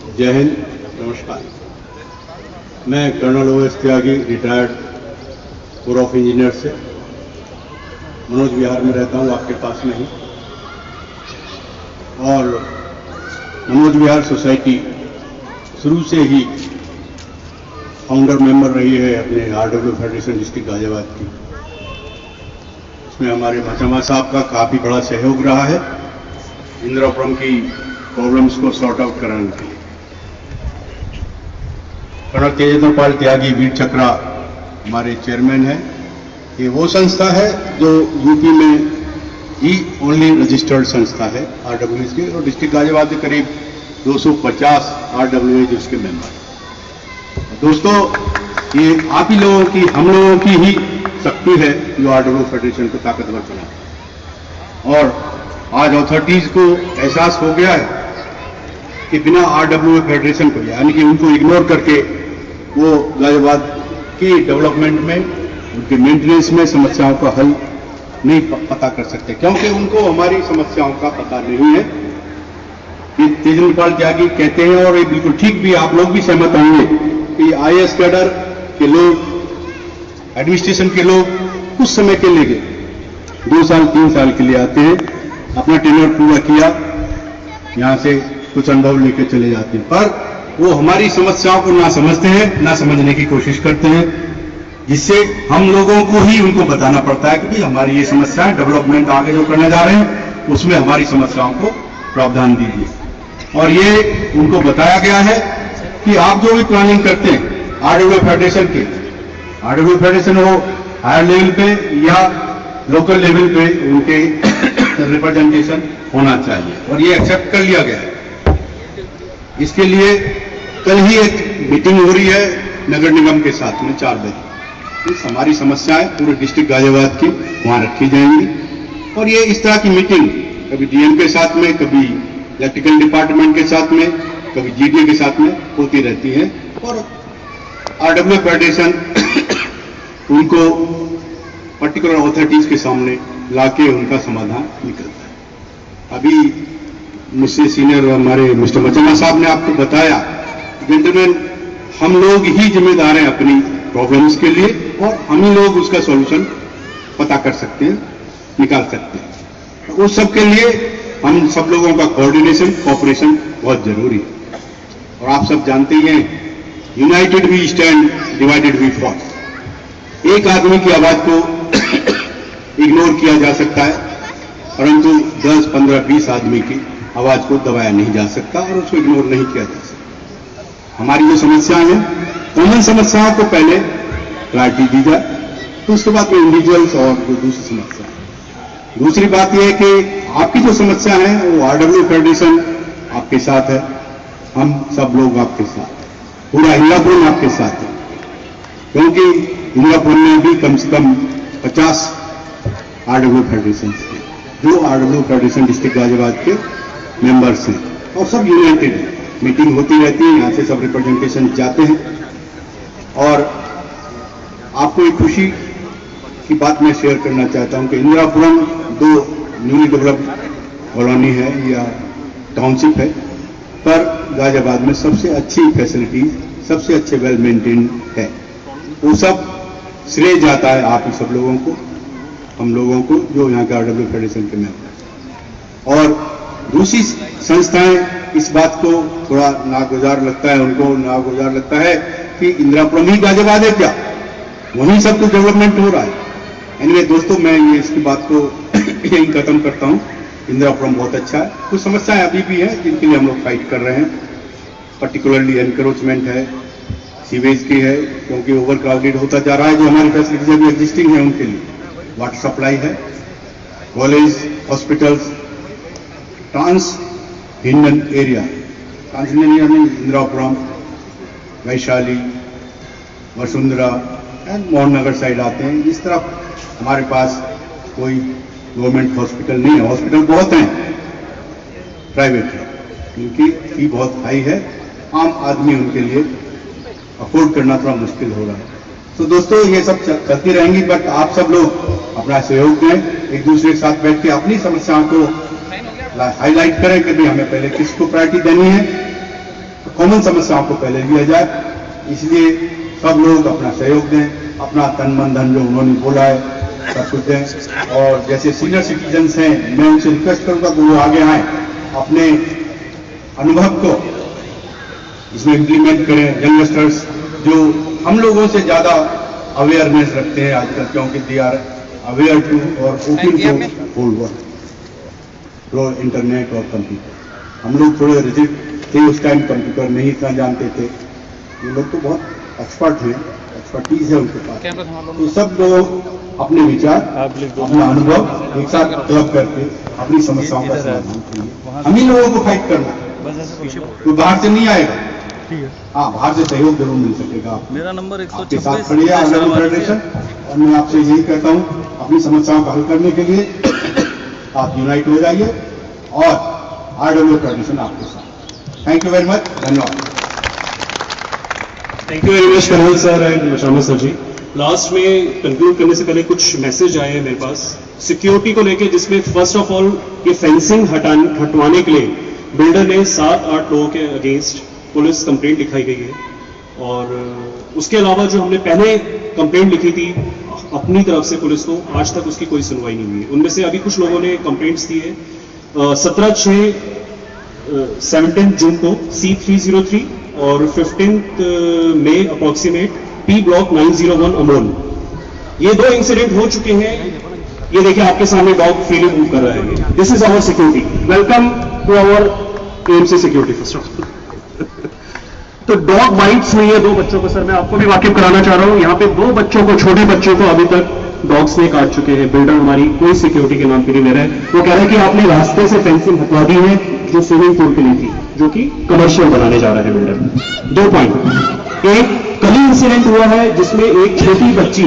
जय हिंद, नमस्कार। मैं colonel OS Tyagi, retired corps of engineer से मनोज विहार में रहता हूँ, आपके पास में ही। और मनोज विहार सोसाइटी शुरू से ही फाउंडर मेंबर रही है अपने RW फेडरेशन डिस्ट्रिक्ट गाजियाबाद की। इसमें हमारे मचमा साहब का काफ़ी बड़ा सहयोग रहा है इंदिरापुरम की प्रॉब्लम्स को सॉर्ट आउट कराने के लिए। कर्नल तेजेंद्र पाल त्यागी वीर चक्रा हमारे चेयरमैन हैं। ये वो संस्था है जो यूपी में ही ओनली रजिस्टर्ड संस्था है RWS की, और डिस्ट्रिक्ट गाजियाबाद में करीब 250 RWS उसके मेंबर। दोस्तों, ये आप ही लोगों की, हम लोगों की ही शक्ति है जो RW फेडरेशन को ताकतवर बना। और आज अथॉरिटीज को एहसास हो गया है कि बिना RW फेडरेशन को, यानी कि उनको इग्नोर करके वो गाजियाबाद की डेवलपमेंट में, उनके मेंटेनेंस में समस्याओं का हल नहीं पता कर सकते, क्योंकि उनको हमारी समस्याओं का पता नहीं है। ये तेजेंद्र पाल त्यागी कहते हैं, और ये बिल्कुल ठीक भी, आप लोग भी सहमत होंगे कि IAS कैडर के लोग, एडमिनिस्ट्रेशन के लोग कुछ समय के लिए 2 साल 3 साल के लिए आते हैं, अपना टेन्योर पूरा किया, यहां से कुछ अनुभव लेकर चले जाते हैं, पर वो हमारी समस्याओं को ना समझते हैं, ना समझने की कोशिश करते हैं, जिससे हम लोगों को ही उनको बताना पड़ता है कि भाई हमारी ये समस्या है, डेवलपमेंट आगे जो करने जा रहे हैं उसमें हमारी समस्याओं को प्रावधान दीजिए। और ये उनको बताया गया है कि आप जो भी प्लानिंग करते हैं RW फेडरेशन के, RW फेडरेशन हो हायर लेवल पे या लोकल लेवल पे, उनके रिप्रेजेंटेशन होना चाहिए, और ये एक्सेप्ट कर लिया गया है। इसके लिए कल ही एक मीटिंग हो रही है नगर निगम के साथ में 4 बजे। हमारी समस्याएं पूरे डिस्ट्रिक्ट गाजियाबाद की वहां रखी जाएंगी, और ये इस तरह की मीटिंग कभी DM के साथ में, कभी इलेक्ट्रिकल डिपार्टमेंट के साथ में, कभी GDA के साथ में होती रहती है, और RW फेडरेशन उनको पर्टिकुलर अथॉरिटीज के सामने लाके उनका समाधान निकलता है। अभी मुझसे सीनियर हमारे मिस्टर मचमा साहब ने आपको बताया, जेंटलमैन, हम लोग ही जिम्मेदार हैं अपनी प्रॉब्लम्स के लिए, और हम ही लोग उसका सॉल्यूशन पता कर सकते हैं, निकाल सकते हैं। उस सब के लिए हम सब लोगों का कोऑर्डिनेशन, कोऑपरेशन बहुत जरूरी है। और आप सब जानते ही हैं, united we stand, divided we fall. एक आदमी की आवाज को इग्नोर किया जा सकता है, परंतु 10, 15, 20 आदमी की आवाज को दबाया नहीं जा सकता, और उसको इग्नोर नहीं किया जा सकता। हमारी जो समस्याएं हैं, कॉमन समस्याओं को पहले प्रायोरिटी दी जाए, तो उसके बाद में इंडिविजुअल्स और जो दूसरी समस्या। दूसरी बात यह है कि आपकी जो समस्या है वो RW फेडरेशन आपके साथ है, हम सब लोग आपके साथ हैं, पूरा इंदिरापुरम आपके साथ है, क्योंकि इंदिरापुरम में भी कम से कम 50 RW फेडरेशन हैं, जो RW फेडरेशन डिस्ट्रिक्ट गाजियाबाद के मेंबर्स हैं, और सब यूनाइटेड है। मीटिंग होती रहती है, यहां से सब रिप्रेजेंटेशन जाते हैं। और आपको एक खुशी की बात मैं शेयर करना चाहता हूं कि इंदिरापुरम 2 न्यूली डेवलप्ड कॉलोनी है या टाउनशिप है, पर गाजियाबाद में सबसे अच्छी फैसिलिटीज, सबसे अच्छे वेल मेंटेन्ड है। वो सब श्रेय जाता है आप सब लोगों को, हम लोगों को, जो यहाँ के RW फेडरेशन के मेंबर। और दूसरी संस्थाएं इस बात को थोड़ा नागुजार लगता है, उनको नागुजार लगता है कि इंदिरापुरम ही गाजियाबाद है क्या, वहीं सब कुछ डेवलपमेंट हो रहा है। एनीवे दोस्तों, मैं ये इसकी बात को यही खत्म करता हूं। इंदिरापुरम बहुत अच्छा है, कुछ समस्याएं अभी भी हैं जिनके लिए हम लोग फाइट कर रहे हैं, पर्टिकुलरली एनक्रोचमेंट है, सीवेज की है, क्योंकि ओवर क्राउडेड होता जा रहा है। जो हमारी फैसिलिटीज अभी एग्जिस्टिंग है उनके लिए वाटर सप्लाई है, college, hospitals, trans Hindon area, trans Hindon area में इंदिरापुरम, वैशाली, वसुंधरा एंड मोहननगर साइड आते हैं। इस तरफ हमारे पास कोई गवर्नमेंट हॉस्पिटल नहीं है, हॉस्पिटल बहुत हैं, प्राइवेट है, उनकी फी बहुत हाई है, आम आदमी उनके लिए अफोर्ड करना थोड़ा मुश्किल हो रहा है। तो दोस्तों, ये सब चलती रहेंगी, बट आप सब लोग अपना सहयोग दें, एक दूसरे के साथ बैठ के अपनी समस्याओं को हाईलाइट करें कि भाई हमें पहले किसको प्रायोरिटी देनी है। कॉमन समस्याओं को पहले लिया जाए। इसलिए सब लोग अपना सहयोग दें, अपना तन मन धन जो उन्होंने बोला है सब कुछ दें। और जैसे सीनियर सिटीजन्स हैं, मैं उनसे रिक्वेस्ट करूंगा कि वो आगे आए, अपने अनुभव को इसमें इम्प्लीमेंट करें। यंगस्टर्स जो हम लोगों से ज्यादा अवेयरनेस रखते हैं आजकल, क्योंकि दे आर अवेयर टू और open to whole world through internet और कंप्यूटर। हम लोग थोड़े रिजिड थे उस टाइम, कंप्यूटर नहीं इतना जानते थे। ये लोग तो बहुत एक्सपर्ट हैं, एक्सपर्टीज है उनके पास। तो सब लोग अपने विचार, अपना अनुभव एक साथ क्लब करके अपनी समस्याओं का समाधान करेंगे। हम ही लोगों को फाइट करना, कोई बाहर से नहीं आएगा। हाँ, बाहर से सहयोग जरूर मिल सकेगा। मेरा नंबर आपके साथ खड़ी है आजादी फेडरेशन, और मैं आपसे यही कहता हूँ, अपनी समस्याओं को हल करने के लिए आप यूनाइट हो जाइए और RW फेडरेशन आपके साथ। थैंक यू वेरी मच, धन्यवाद। थैंक यू वेरी मच कन्हल sir and Sharma sir ji. Last में कंक्लूड करने से पहले कुछ मैसेज आए हैं मेरे पास सिक्योरिटी को लेके, जिसमें फर्स्ट ऑफ ऑल ये फेंसिंग हटवाने के लिए बिल्डर ने 7-8 लोगों के अगेंस्ट पुलिस कंप्लेंट लिखाई गई है। और उसके अलावा जो हमने पहले कंप्लेंट लिखी थी अपनी तरफ से पुलिस को, आज तक उसकी कोई सुनवाई नहीं हुई। उनमें से अभी कुछ लोगों ने कंप्लेंट्स दी है। 17 जून को C303 और 15 मई अप्रॉक्सीमेट P ब्लॉक 901 अमोल, ये 2 इंसिडेंट हो चुके हैं। ये देखिए आपके सामने डॉग फ्रीली मूव कर रहा है। This is our security. Welcome to our AMC security first of all. तो डॉग बाइट्स हुई है 2 बच्चों को। सर मैं आपको भी वाकिफ कराना चाह रहा हूं, यहाँ पे 2 बच्चों को, छोटे बच्चों को अभी तक डॉग्स ने काट चुके हैं। बिल्डर हमारी कोई सिक्योरिटी के नाम पे नहीं ले रहा है। वो कह रहा है कि आपने रास्ते से फेंसिंग हटवा दी है जो स्विमिंग पूल के लिए थी, जो कि कमर्शियल बनाने जा रहे हैं बिल्डर। 2 पॉइंट। एक कल ही इंसिडेंट हुआ है जिसमें एक छोटी बच्ची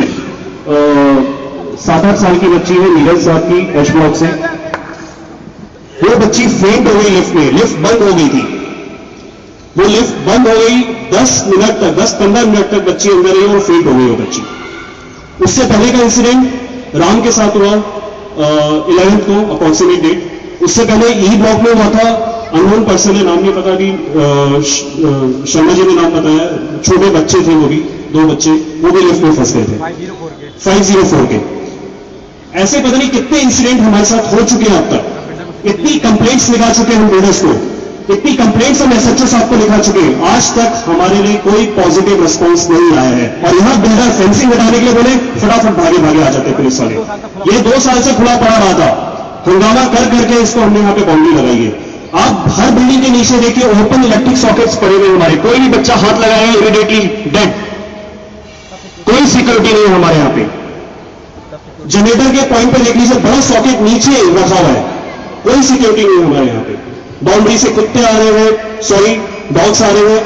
7-8 साल की बच्ची है, नीरज साहब की एच ब्लॉक से, वो बच्ची फेंट हो गई लिफ्ट में। लिफ्ट बंद हो गई थी, वो लिफ्ट बंद हो गई 10-15 मिनट तक बच्ची अंदर रही और फेंट हो गई वो बच्ची। उससे पहले का इंसिडेंट राम के साथ हुआ 11th को अप्रॉक्सीमेट डेट। उससे पहले ई ब्लॉक में हुआ था, अननोन पर्सन है, नाम नहीं पता कि शर्मा जी ने नाम बताया, छोटे बच्चे थे, वो भी 2 बच्चे, वो भी लिफ्ट में फंस गए थे 504 के। ऐसे पता नहीं कितने इंसिडेंट हमारे साथ हो चुके हैं अब तक। इतनी कंप्लेंट्स लिखा चुके हैं हम बिल्डर्स को, इतनी कंप्लेंट्स हम SHO साहब को लिखा चुके हैं, आज तक हमारे लिए कोई पॉजिटिव रिस्पॉन्स नहीं आया है। और यहां बिल्डर फेंसिंग हटाने के लिए बोले, फटाफट भागे भागे आ जाते पुलिस वाले। ये 2 साल से खुला पड़ा रहा था, हंगामा कर करके इसको हमने यहाँ पे बाउंड्री लगाई है। आप हर बिल्डिंग के नीचे देखिए ओपन इलेक्ट्रिक सॉकेट्स पड़े हुए हमारे, कोई भी बच्चा हाथ लगाएगा इमीडिएटली डेड। कोई सिक्योरिटी नहीं है हमारे यहाँ पे। जनरेटर के पॉइंट पे देख लीजिए, बड़ा सॉकेट नीचे रखा हुआ है, कोई सिक्योरिटी नहीं है हमारे यहाँ पे। बाउंड्री से कुत्ते आ रहे हैं, सॉरी डॉग्स आ रहे हैं,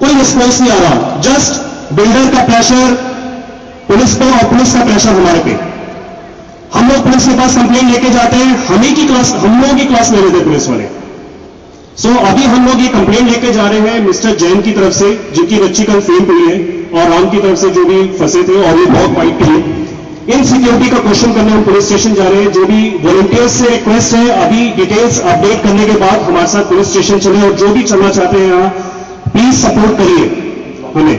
कोई रिस्पॉन्स नहीं आ रहा। जस्ट बिल्डर का प्रेशर पुलिस पे और पुलिस का प्रेशर हमारे पे। हम लोग पुलिस के पास कंप्लेंट लेके जाते हैं, हम लोगों की क्लास ले रहे थे पुलिस वाले। सो अभी हम लोग ये कंप्लेंट लेके जा रहे हैं मिस्टर जैन की तरफ से, जिनकी बच्ची कल फेंट हुई है, और राम की तरफ से जो भी फंसे थे, और ये डॉग बाइट के लिए इन सिक्योरिटी का क्वेश्चन करने हम पुलिस स्टेशन जा रहे हैं। जो भी वॉलंटियर्स से रिक्वेस्ट है, अभी डिटेल्स अपडेट करने के बाद हमारे साथ पुलिस स्टेशन चले, और जो भी चलना चाहते हैं यहाँ प्लीज सपोर्ट करिए हमें,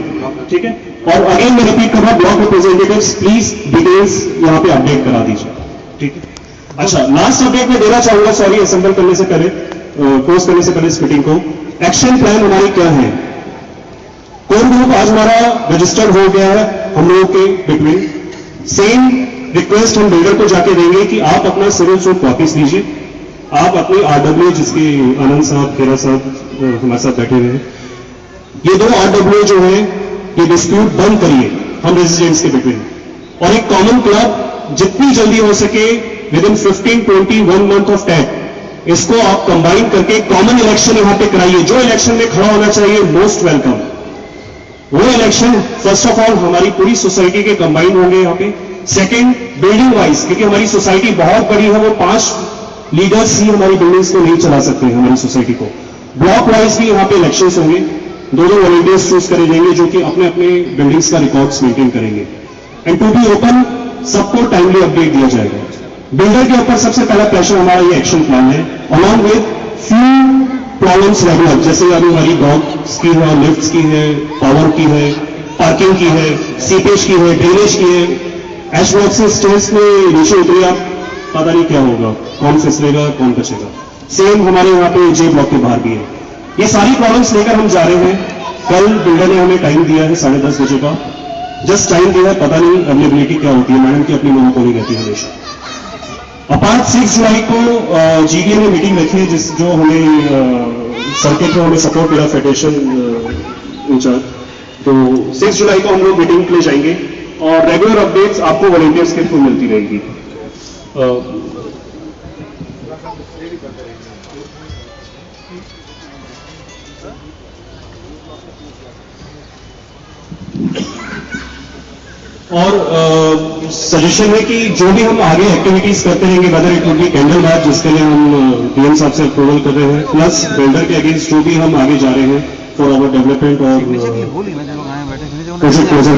ठीक है। और अगेन मैं रिपीट कर रहा हूं, ब्लॉक रिप्रेजेंटेटिव्स प्लीज डिटेल्स यहाँ पे अपडेट करा दीजिए, ठीक है। अच्छा, लास्ट अपडेट में देना चाहूंगा, सॉरी असेंबल करने से पहले, क्लोज करने से पहले इस मीटिंग को, एक्शन प्लान हमारी क्या है। कोर ग्रुप आज हमारा रजिस्टर्ड हो गया है हम लोगों के बिटवीन। सेम रिक्वेस्ट हम बिल्डर को जाके देंगे कि आप अपना सिविल सूट वापिस लीजिए, आप अपनी RW, जिसके आनंद साहब, खेरा साहब हमारे साथ बैठे हुए हैं, ये 2 RW जो है ये डिस्प्यूट बंद करिए हम रेजिडेंट्स के बिटवीन, और एक कॉमन क्लब जितनी जल्दी हो सके with in 15-21 month of time इसको आप कंबाइन करके कॉमन इलेक्शन यहां पे कराइए। जो इलेक्शन में खड़ा होना चाहिए मोस्ट वेलकम, वो इलेक्शन फर्स्ट ऑफ ऑल हमारी पूरी सोसाइटी के कंबाइन होंगे यहाँ पे। सेकंड, बिल्डिंग वाइज, क्योंकि हमारी सोसाइटी बहुत बड़ी है, वो 5 लीडर्स ही हमारी बिल्डिंग्स को नहीं चला सकते हैं हमारी सोसाइटी को। ब्लॉक वाइज भी यहाँ पे इलेक्शंस होंगे, 2 वॉलंटियर्स चूज करे जाएंगे जो कि अपने अपने बिल्डिंग्स का रिकॉर्ड्स मेंटेन करेंगे। एंड टू बी ओपन, सबको टाइमली अपडेट दिया जाएगा। बिल्डर के ऊपर सबसे पहला प्रेशर हमारा ये एक्शन प्लान है, along with few problems regular, जैसे अभी हमारी डॉग्स की है, लिफ्ट्स की है, पावर की है, पार्किंग की है, सीपेज की है, ड्रेनेज की है। एच ब्लॉक से स्टेज में नीचे उतरिए आप, पता नहीं क्या होगा, कौन फिसलेगा कौन बचेगा। सेम हमारे यहाँ पे जे ब्लॉक के बाहर भी है। ये सारी प्रॉब्लम्स लेकर हम जा रहे हैं। कल बिल्डर ने हमें टाइम दिया है 10:30 बजे का, जस्ट टाइम दिया है, पता नहीं अवेलेबिलिटी क्या होती है, मैडम की अपनी मोनोपोली रहती है हमेशा। अपार्ट 6 जुलाई को जीडीए ने मीटिंग रखी है, जिस जो हमें सर्किट में हमें सपोर्ट मिला फेडरेशन इंचार्ज, तो 6 जुलाई को हम लोग मीटिंग के लिए जाएंगे और रेगुलर अपडेट्स आपको वॉलंटियर्स के थ्रू मिलती रहेगी। और सजेशन है कि जो भी हम आगे एक्टिविटीज करते रहेंगे, whether it would be candle march, जिसके लिए हम पीएम साहब से अप्रूवल कर रहे हैं, प्लस बिल्डर के अगेंस्ट जो भी हम आगे जा रहे हैं फॉर आवर डेवलपमेंट और प्रोजेक्ट क्लोजर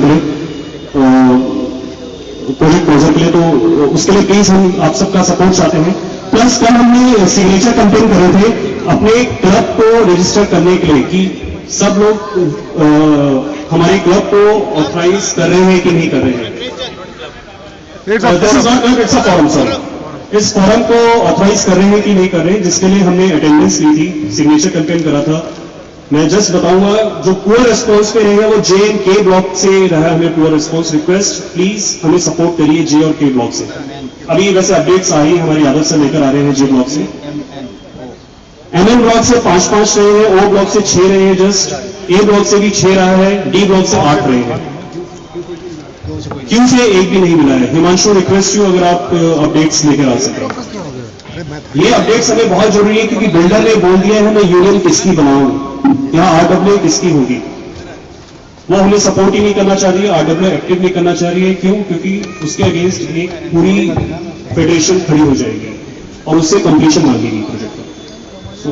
के लिए, तो उसके लिए प्लीज हम आप सबका सपोर्ट चाहते हैं। प्लस कल हमने सिग्नेचर कैंपेन करे थे अपने क्लब को रजिस्टर करने के लिए कि सब लोग हमारे क्लब को ऑथराइज कर रहे हैं कि नहीं कर रहे हैं। This is not it's a forum sir, इस फॉरम को ऑथराइज कर रहे हैं कि नहीं कर रहे हैं, जिसके लिए हमने अटेंडेंस ली थी, सिग्नेचर कैंपेन करा था। मैं जस्ट बताऊंगा, जो पुअर रिस्पॉन्स पे रहेगा वो जे एंड के ब्लॉक से रहा, हमें पुअर रिस्पॉन्स। रिक्वेस्ट प्लीज हमें सपोर्ट करिए जे और के ब्लॉक से। अभी वैसे अपडेट्स आई हमारी आदत से लेकर आ रहे हैं जे ब्लॉक से, एमएन ब्लॉक से 5 रहे हैं, ओ ब्लॉक से 6 रहे हैं, जस्ट ए ब्लॉक से भी 6 रहा है, डी ब्लॉक से 8 रहे हैं, क्यू से 1 भी नहीं मिला है। हिमांशु रिक्वेस्ट यू, अगर आप अपडेट्स लेकर आ सकें। ये अपडेट्स हमें बहुत जरूरी है क्योंकि बिल्डर ने बोल दिया है मैं यूनियन किसकी बनाऊं, यहाँ आरडब्ल्यू किसकी होगी, वो हमें सपोर्ट ही नहीं करना चाह रही है, आरडब्ल्यू एक्टिव नहीं करना चाह रही है। क्यों? क्योंकि उसके अगेंस्ट एक पूरी फेडरेशन खड़ी हो जाएगी और उससे कंप्लीशन मांगेगी प्रोजेक्ट का। सो